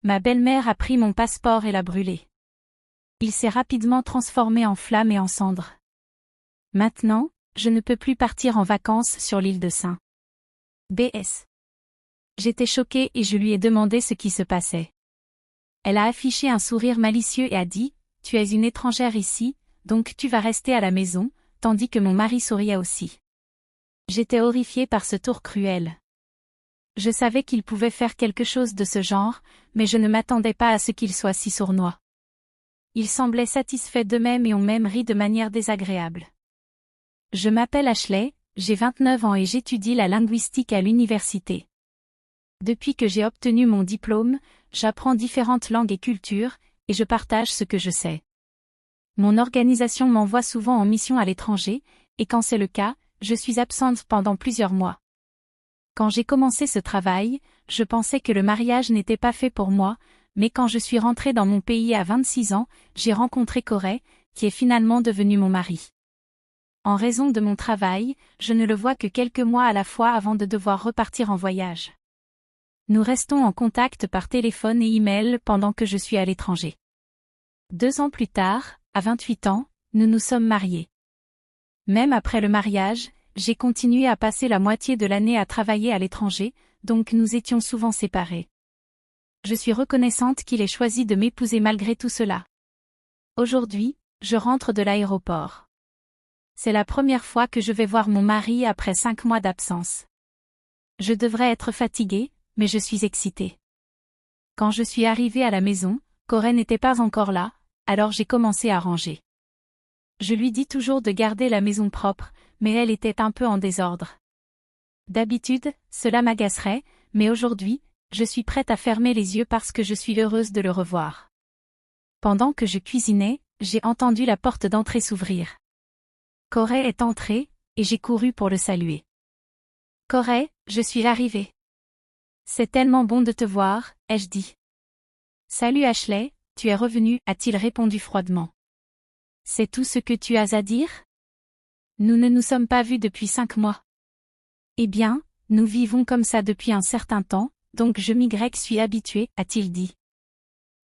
ma belle-mère a pris mon passeport et l'a brûlé. Il s'est rapidement transformé en flamme et en cendres. Maintenant, je ne peux plus partir en vacances sur l'île de St. B.S. J'étais choquée et je lui ai demandé ce qui se passait. Elle a affiché un sourire malicieux et a dit, « Tu es une étrangère ici, donc tu vas rester à la maison », tandis que mon mari souriait aussi. J'étais horrifiée par ce tour cruel. Je savais qu'il pouvait faire quelque chose de ce genre, mais je ne m'attendais pas à ce qu'il soit si sournois. Ils semblaient satisfaits d'eux-mêmes et ont même ri de manière désagréable. Je m'appelle Ashley, j'ai 29 ans et j'étudie la linguistique à l'université. Depuis que j'ai obtenu mon diplôme, j'apprends différentes langues et cultures, et je partage ce que je sais. Mon organisation m'envoie souvent en mission à l'étranger, et quand c'est le cas, je suis absente pendant plusieurs mois. Quand j'ai commencé ce travail, je pensais que le mariage n'était pas fait pour moi, mais quand je suis rentrée dans mon pays à 26 ans, j'ai rencontré Corey, qui est finalement devenu mon mari. En raison de mon travail, je ne le vois que quelques mois à la fois avant de devoir repartir en voyage. Nous restons en contact par téléphone et email pendant que je suis à l'étranger. 2 ans plus tard, à 28 ans, nous nous sommes mariés. Même après le mariage, j'ai continué à passer la moitié de l'année à travailler à l'étranger, donc nous étions souvent séparés. Je suis reconnaissante qu'il ait choisi de m'épouser malgré tout cela. Aujourd'hui, je rentre de l'aéroport. C'est la première fois que je vais voir mon mari après 5 mois d'absence. Je devrais être fatiguée, mais je suis excitée. Quand je suis arrivée à la maison, Corey n'était pas encore là, alors j'ai commencé à ranger. Je lui dis toujours de garder la maison propre, mais elle était un peu en désordre. D'habitude, cela m'agacerait, mais aujourd'hui, je suis prête à fermer les yeux parce que je suis heureuse de le revoir. Pendant que je cuisinais, j'ai entendu la porte d'entrée s'ouvrir. Corey est entré, et j'ai couru pour le saluer. « Corey, je suis arrivée. »« C'est tellement bon de te voir, » ai-je dit. « Salut Ashley, tu es revenue, » a-t-il répondu froidement. « C'est tout ce que tu as à dire ? Nous ne nous sommes pas vus depuis 5 mois. » Eh bien, nous vivons comme ça depuis un certain temps, donc je suis habituée, a-t-il dit.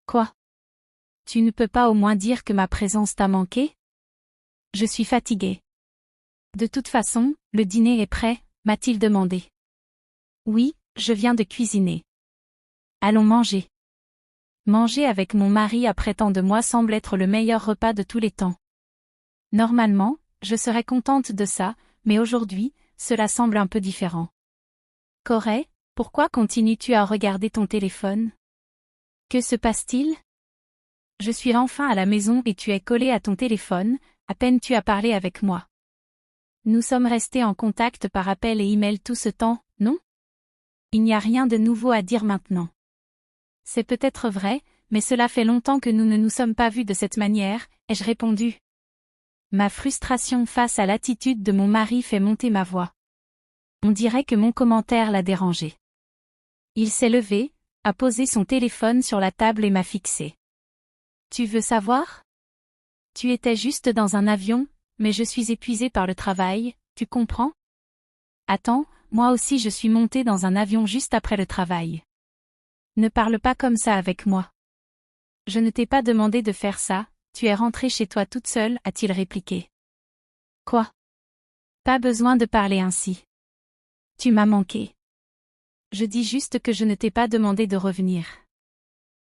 Quoi ? Tu ne peux pas au moins dire que ma présence t'a manqué ? Je suis fatiguée. De toute façon, le dîner est prêt, m'a-t-il demandé. Oui, je viens de cuisiner. Allons manger. Manger avec mon mari après tant de mois semble être le meilleur repas de tous les temps. Normalement, je serais contente de ça, mais aujourd'hui, cela semble un peu différent. Corey, pourquoi continues-tu à regarder ton téléphone ? Que se passe-t-il ? Je suis enfin à la maison et tu es collé à ton téléphone, à peine tu as parlé avec moi. Nous sommes restés en contact par appel et email tout ce temps, non ? Il n'y a rien de nouveau à dire maintenant. C'est peut-être vrai, mais cela fait longtemps que nous ne nous sommes pas vus de cette manière, ai-je répondu. Ma frustration face à l'attitude de mon mari fait monter ma voix. On dirait que mon commentaire l'a dérangé. Il s'est levé, a posé son téléphone sur la table et m'a fixé. Tu veux savoir ? Tu étais juste dans un avion, mais je suis épuisée par le travail, tu comprends ? Attends, moi aussi je suis montée dans un avion juste après le travail. Ne parle pas comme ça avec moi. Je ne t'ai pas demandé de faire ça, tu es rentrée chez toi toute seule, a-t-il répliqué. Quoi ? Pas besoin de parler ainsi. Tu m'as manqué. Je dis juste que je ne t'ai pas demandé de revenir.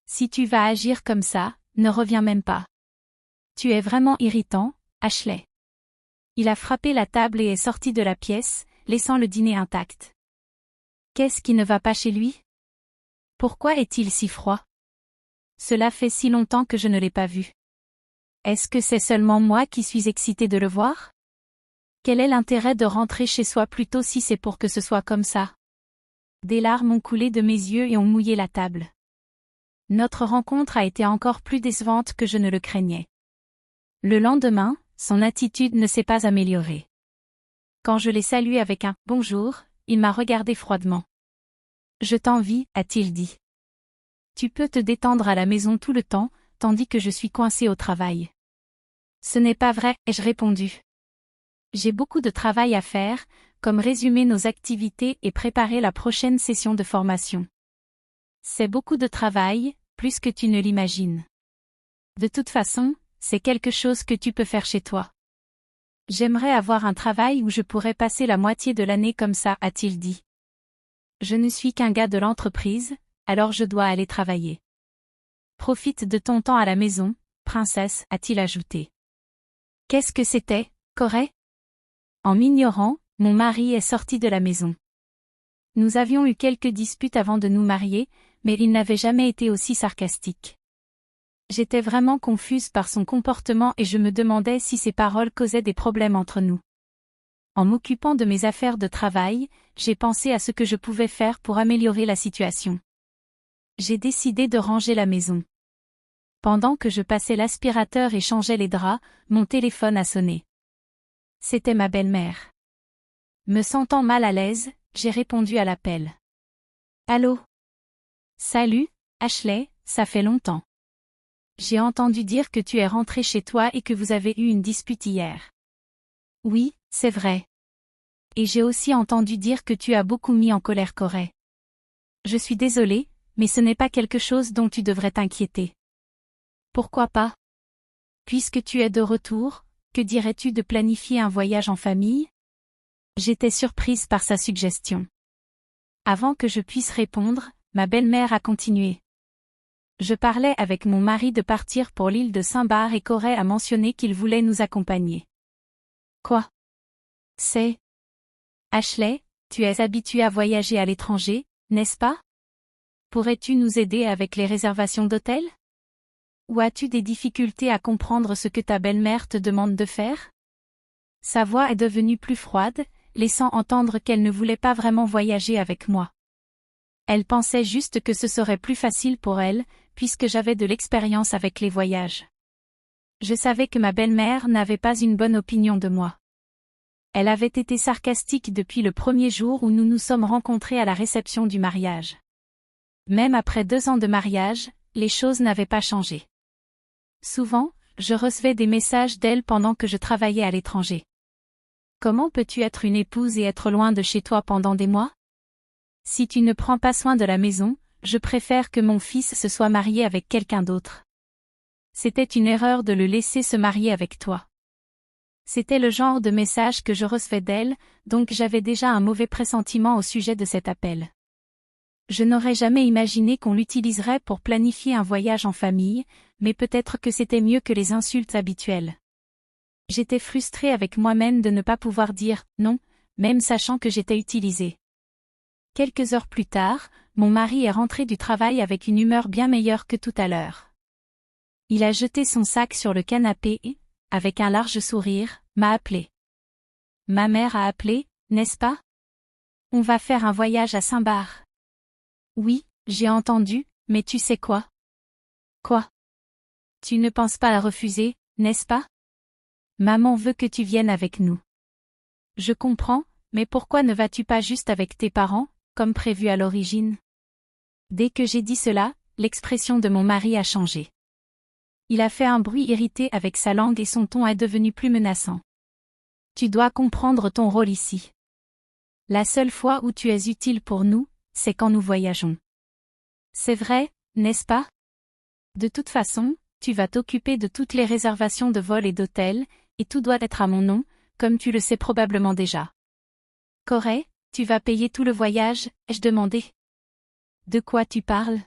Si tu vas agir comme ça, ne reviens même pas. Tu es vraiment irritant, Ashley. Il a frappé la table et est sorti de la pièce, laissant le dîner intact. Qu'est-ce qui ne va pas chez lui ? Pourquoi est-il si froid ? Cela fait si longtemps que je ne l'ai pas vu. Est-ce que c'est seulement moi qui suis excitée de le voir ? Quel est l'intérêt de rentrer chez soi plus tôt si c'est pour que ce soit comme ça ? Des larmes ont coulé de mes yeux et ont mouillé la table. Notre rencontre a été encore plus décevante que je ne le craignais. Le lendemain, son attitude ne s'est pas améliorée. Quand je l'ai salué avec un « bonjour », il m'a regardé froidement. « Je t'envie », a-t-il dit. « Tu peux te détendre à la maison tout le temps, tandis que je suis coincée au travail. » Ce n'est pas vrai, ai-je répondu. J'ai beaucoup de travail à faire, comme résumer nos activités et préparer la prochaine session de formation. C'est beaucoup de travail, plus que tu ne l'imagines. De toute façon, c'est quelque chose que tu peux faire chez toi. J'aimerais avoir un travail où je pourrais passer la moitié de l'année comme ça, a-t-il dit. Je ne suis qu'un gars de l'entreprise, alors je dois aller travailler. Profite de ton temps à la maison, princesse, a-t-il ajouté. Qu'est-ce que c'était, Corey? En m'ignorant, mon mari est sorti de la maison. Nous avions eu quelques disputes avant de nous marier, mais il n'avait jamais été aussi sarcastique. J'étais vraiment confuse par son comportement et je me demandais si ses paroles causaient des problèmes entre nous. En m'occupant de mes affaires de travail, j'ai pensé à ce que je pouvais faire pour améliorer la situation. J'ai décidé de ranger la maison. Pendant que je passais l'aspirateur et changeais les draps, mon téléphone a sonné. C'était ma belle-mère. Me sentant mal à l'aise, j'ai répondu à l'appel. Allô? Salut, Ashley, ça fait longtemps. J'ai entendu dire que tu es rentré chez toi et que vous avez eu une dispute hier. Oui, c'est vrai. Et j'ai aussi entendu dire que tu as beaucoup mis en colère Corey. Je suis désolée, mais ce n'est pas quelque chose dont tu devrais t'inquiéter. Pourquoi pas? Puisque tu es de retour, que dirais-tu de planifier un voyage en famille? J'étais surprise par sa suggestion. Avant que je puisse répondre, ma belle-mère a continué. Je parlais avec mon mari de partir pour l'île de Saint-Barth et Corey a mentionné qu'il voulait nous accompagner. Quoi? C'est... Ashley, tu es habituée à voyager à l'étranger, n'est-ce pas? Pourrais-tu nous aider avec les réservations d'hôtel? Ou as-tu des difficultés à comprendre ce que ta belle-mère te demande de faire? Sa voix est devenue plus froide, laissant entendre qu'elle ne voulait pas vraiment voyager avec moi. Elle pensait juste que ce serait plus facile pour elle, puisque j'avais de l'expérience avec les voyages. Je savais que ma belle-mère n'avait pas une bonne opinion de moi. Elle avait été sarcastique depuis le premier jour où nous nous sommes rencontrés à la réception du mariage. Même après 2 ans de mariage, les choses n'avaient pas changé. Souvent, je recevais des messages d'elle pendant que je travaillais à l'étranger. Comment peux-tu être une épouse et être loin de chez toi pendant des mois? Si tu ne prends pas soin de la maison, je préfère que mon fils se soit marié avec quelqu'un d'autre. C'était une erreur de le laisser se marier avec toi. C'était le genre de message que je recevais d'elle, donc j'avais déjà un mauvais pressentiment au sujet de cet appel. Je n'aurais jamais imaginé qu'on l'utiliserait pour planifier un voyage en famille, mais peut-être que c'était mieux que les insultes habituelles. J'étais frustrée avec moi-même de ne pas pouvoir dire « non », même sachant que j'étais utilisée. Quelques heures plus tard, mon mari est rentré du travail avec une humeur bien meilleure que tout à l'heure. Il a jeté son sac sur le canapé et, avec un large sourire, m'a appelé. Ma mère a appelé, n'est-ce pas? On va faire un voyage à Saint-Barth. Oui, j'ai entendu, mais tu sais quoi? Quoi? Tu ne penses pas à refuser, n'est-ce pas? Maman veut que tu viennes avec nous. Je comprends, mais pourquoi ne vas-tu pas juste avec tes parents, comme prévu à l'origine? Dès que j'ai dit cela, l'expression de mon mari a changé. Il a fait un bruit irrité avec sa langue et son ton est devenu plus menaçant. Tu dois comprendre ton rôle ici. La seule fois où tu es utile pour nous, c'est quand nous voyageons. C'est vrai, n'est-ce pas? De toute façon, tu vas t'occuper de toutes les réservations de vol et d'hôtel, et tout doit être à mon nom, comme tu le sais probablement déjà. Corey, tu vas payer tout le voyage, ai-je demandé. De quoi tu parles?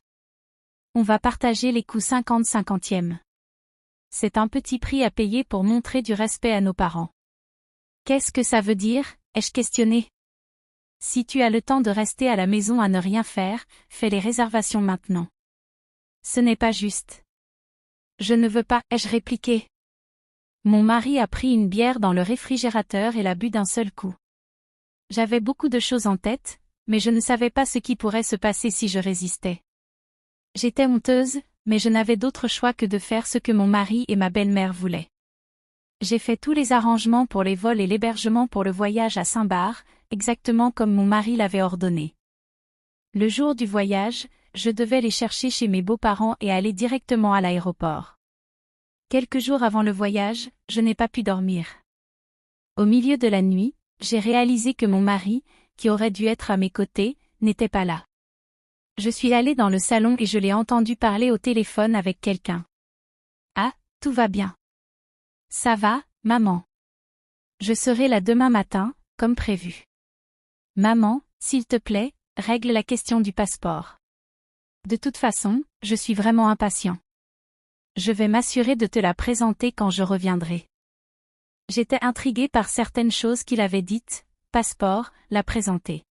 On va partager les coûts 50-50e. C'est un petit prix à payer pour montrer du respect à nos parents. Qu'est-ce que ça veut dire, ai-je questionné. Si tu as le temps de rester à la maison à ne rien faire, fais les réservations maintenant. Ce n'est pas juste. Je ne veux pas, ai-je répliqué. Mon mari a pris une bière dans le réfrigérateur et l'a bu d'un seul coup. J'avais beaucoup de choses en tête, mais je ne savais pas ce qui pourrait se passer si je résistais. J'étais honteuse, mais je n'avais d'autre choix que de faire ce que mon mari et ma belle-mère voulaient. J'ai fait tous les arrangements pour les vols et l'hébergement pour le voyage à Saint-Barth, exactement comme mon mari l'avait ordonné. Le jour du voyage, je devais les chercher chez mes beaux-parents et aller directement à l'aéroport. Quelques jours avant le voyage, je n'ai pas pu dormir. Au milieu de la nuit, j'ai réalisé que mon mari, qui aurait dû être à mes côtés, n'était pas là. Je suis allée dans le salon et je l'ai entendu parler au téléphone avec quelqu'un. Ah, tout va bien. Ça va, maman. Je serai là demain matin, comme prévu. Maman, s'il te plaît, règle la question du passeport. De toute façon, je suis vraiment impatient. Je vais m'assurer de te la présenter quand je reviendrai. J'étais intriguée par certaines choses qu'il avait dites, passeport, la présenter.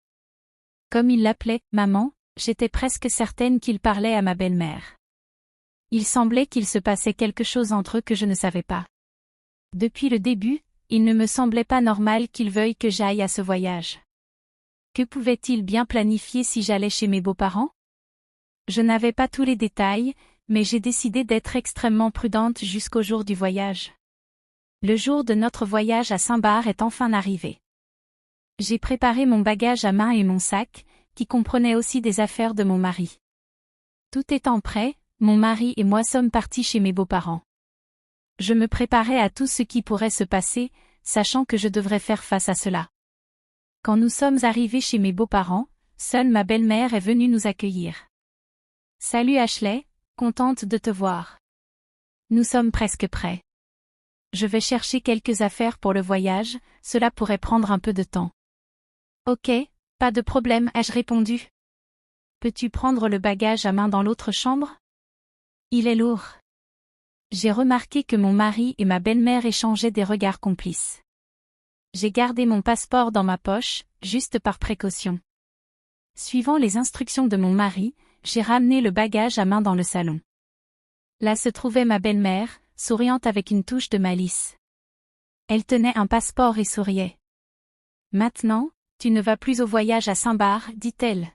Comme il l'appelait « maman », j'étais presque certaine qu'il parlait à ma belle-mère. Il semblait qu'il se passait quelque chose entre eux que je ne savais pas. Depuis le début, il ne me semblait pas normal qu'il veuille que j'aille à ce voyage. Que pouvait-il bien planifier si j'allais chez mes beaux-parents? Je n'avais pas tous les détails, mais j'ai décidé d'être extrêmement prudente jusqu'au jour du voyage. Le jour de notre voyage à Saint-Barth est enfin arrivé. J'ai préparé mon bagage à main et mon sac, qui comprenait aussi des affaires de mon mari. Tout étant prêt, mon mari et moi sommes partis chez mes beaux-parents. Je me préparais à tout ce qui pourrait se passer, sachant que je devrais faire face à cela. Quand nous sommes arrivés chez mes beaux-parents, seule ma belle-mère est venue nous accueillir. « Salut Ashley, contente de te voir. Nous sommes presque prêts. Je vais chercher quelques affaires pour le voyage, cela pourrait prendre un peu de temps. » Ok, pas de problème, ai-je répondu. Peux-tu prendre le bagage à main dans l'autre chambre? Il est lourd. J'ai remarqué que mon mari et ma belle-mère échangeaient des regards complices. J'ai gardé mon passeport dans ma poche, juste par précaution. Suivant les instructions de mon mari, j'ai ramené le bagage à main dans le salon. Là se trouvait ma belle-mère, souriante avec une touche de malice. Elle tenait un passeport et souriait. « Maintenant, tu ne vas plus au voyage à Saint-Barth, dit-elle.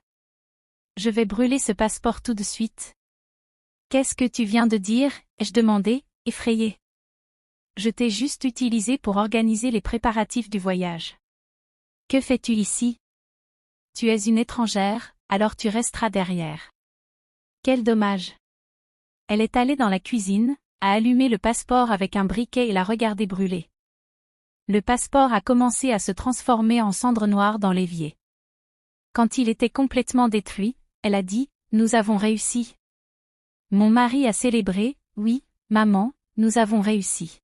Je vais brûler ce passeport tout de suite. Qu'est-ce que tu viens de dire, ai-je demandé, effrayée. Je t'ai juste utilisé pour organiser les préparatifs du voyage. Que fais-tu ici? Tu es une étrangère, alors tu resteras derrière. Quel dommage. Elle est allée dans la cuisine, a allumé le passeport avec un briquet et l'a regardé brûler. Le passeport a commencé à se transformer en cendre noire dans l'évier. Quand il était complètement détruit, elle a dit, « Nous avons réussi. » Mon mari a célébré, « Oui, maman, nous avons réussi. »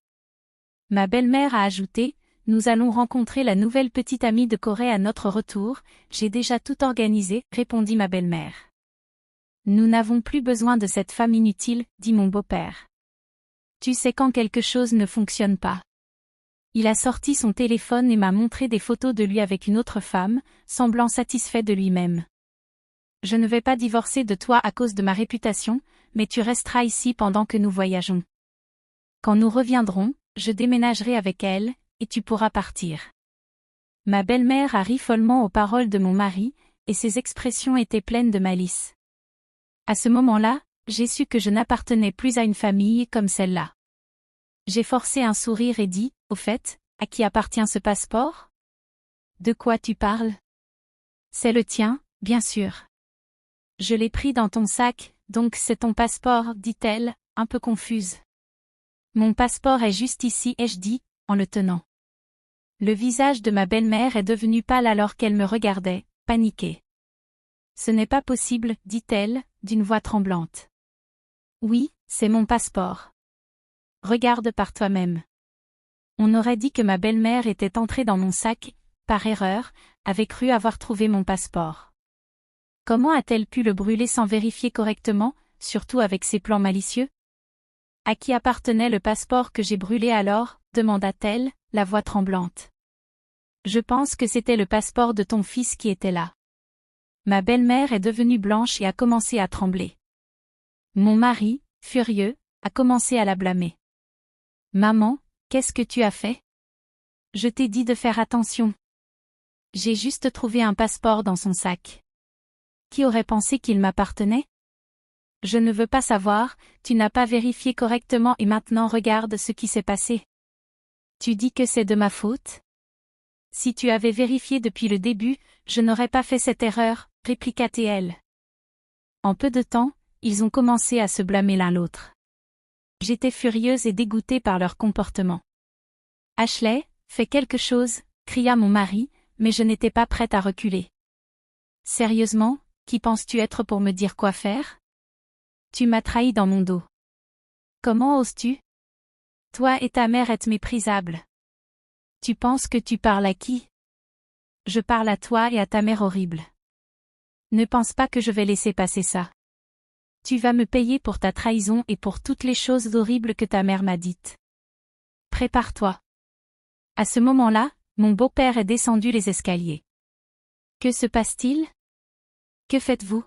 Ma belle-mère a ajouté, « Nous allons rencontrer la nouvelle petite amie de Corée à notre retour, j'ai déjà tout organisé, » répondit ma belle-mère. Nous n'avons plus besoin de cette femme inutile, dit mon beau-père. Tu sais quand quelque chose ne fonctionne pas. Il a sorti son téléphone et m'a montré des photos de lui avec une autre femme, semblant satisfait de lui-même. Je ne vais pas divorcer de toi à cause de ma réputation, mais tu resteras ici pendant que nous voyageons. Quand nous reviendrons, je déménagerai avec elle, et tu pourras partir. Ma belle-mère a ri follement aux paroles de mon mari, et ses expressions étaient pleines de malice. À ce moment-là, j'ai su que je n'appartenais plus à une famille comme celle-là. J'ai forcé un sourire et dit, « Au fait, à qui appartient ce passeport? » De quoi tu parles? C'est le tien, bien sûr. Je l'ai pris dans ton sac, donc c'est ton passeport, dit-elle, un peu confuse. Mon passeport est juste ici, ai-je dit, en le tenant. Le visage de ma belle-mère est devenu pâle alors qu'elle me regardait, paniquée. Ce n'est pas possible, dit-elle, d'une voix tremblante. Oui, c'est mon passeport. Regarde par toi-même. On aurait dit que ma belle-mère était entrée dans mon sac, par erreur, avait cru avoir trouvé mon passeport. Comment a-t-elle pu le brûler sans vérifier correctement, surtout avec ses plans malicieux? À qui appartenait le passeport que j'ai brûlé alors, demanda-t-elle, la voix tremblante. Je pense que c'était le passeport de ton fils qui était là. Ma belle-mère est devenue blanche et a commencé à trembler. Mon mari, furieux, a commencé à la blâmer. Maman, qu'est-ce que tu as fait? Je t'ai dit de faire attention. J'ai juste trouvé un passeport dans son sac. Qui aurait pensé qu'il m'appartenait? Je ne veux pas savoir, tu n'as pas vérifié correctement et maintenant regarde ce qui s'est passé. Tu dis que c'est de ma faute? Si tu avais vérifié depuis le début, je n'aurais pas fait cette erreur, répliqua-t-elle. En peu de temps, ils ont commencé à se blâmer l'un l'autre. J'étais furieuse et dégoûtée par leur comportement. Ashley, fais quelque chose, cria mon mari, mais je n'étais pas prête à reculer. Sérieusement, Qui penses-tu être pour me dire quoi faire? Tu m'as trahi dans mon dos. Comment oses-tu? Toi et ta mère êtes méprisables. Tu penses que tu parles à qui? Je parle à toi et à ta mère horrible. Ne pense pas que je vais laisser passer ça. Tu vas me payer pour ta trahison et pour toutes les choses horribles que ta mère m'a dites. Prépare-toi. À ce moment-là, mon beau-père est descendu les escaliers. Que se passe-t-il? Que faites-vous?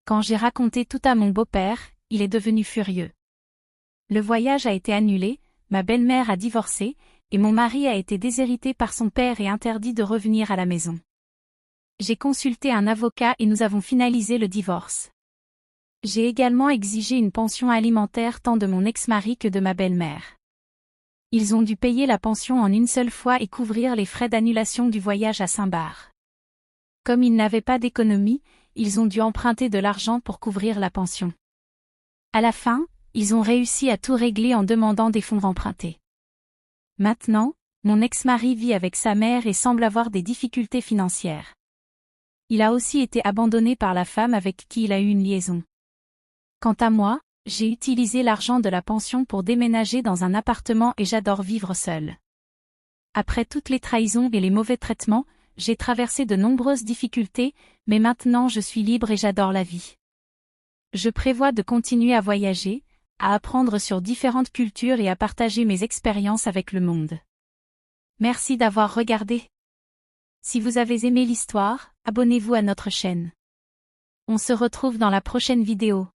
Quand j'ai raconté tout à mon beau-père, il est devenu furieux. Le voyage a été annulé, ma belle-mère a divorcé, et mon mari a été déshérité par son père et interdit de revenir à la maison. J'ai consulté un avocat et nous avons finalisé le divorce. J'ai également exigé une pension alimentaire tant de mon ex-mari que de ma belle-mère. Ils ont dû payer la pension en une seule fois et couvrir les frais d'annulation du voyage à Saint-Barth. Comme ils n'avaient pas d'économie, ils ont dû emprunter de l'argent pour couvrir la pension. À la fin, ils ont réussi à tout régler en demandant des fonds empruntés. Maintenant, mon ex-mari vit avec sa mère et semble avoir des difficultés financières. Il a aussi été abandonné par la femme avec qui il a eu une liaison. Quant à moi, j'ai utilisé l'argent de la pension pour déménager dans un appartement et j'adore vivre seul. Après toutes les trahisons et les mauvais traitements, j'ai traversé de nombreuses difficultés, mais maintenant je suis libre et j'adore la vie. Je prévois de continuer à voyager, à apprendre sur différentes cultures et à partager mes expériences avec le monde. Merci d'avoir regardé. Si vous avez aimé l'histoire, abonnez-vous à notre chaîne. On se retrouve dans la prochaine vidéo.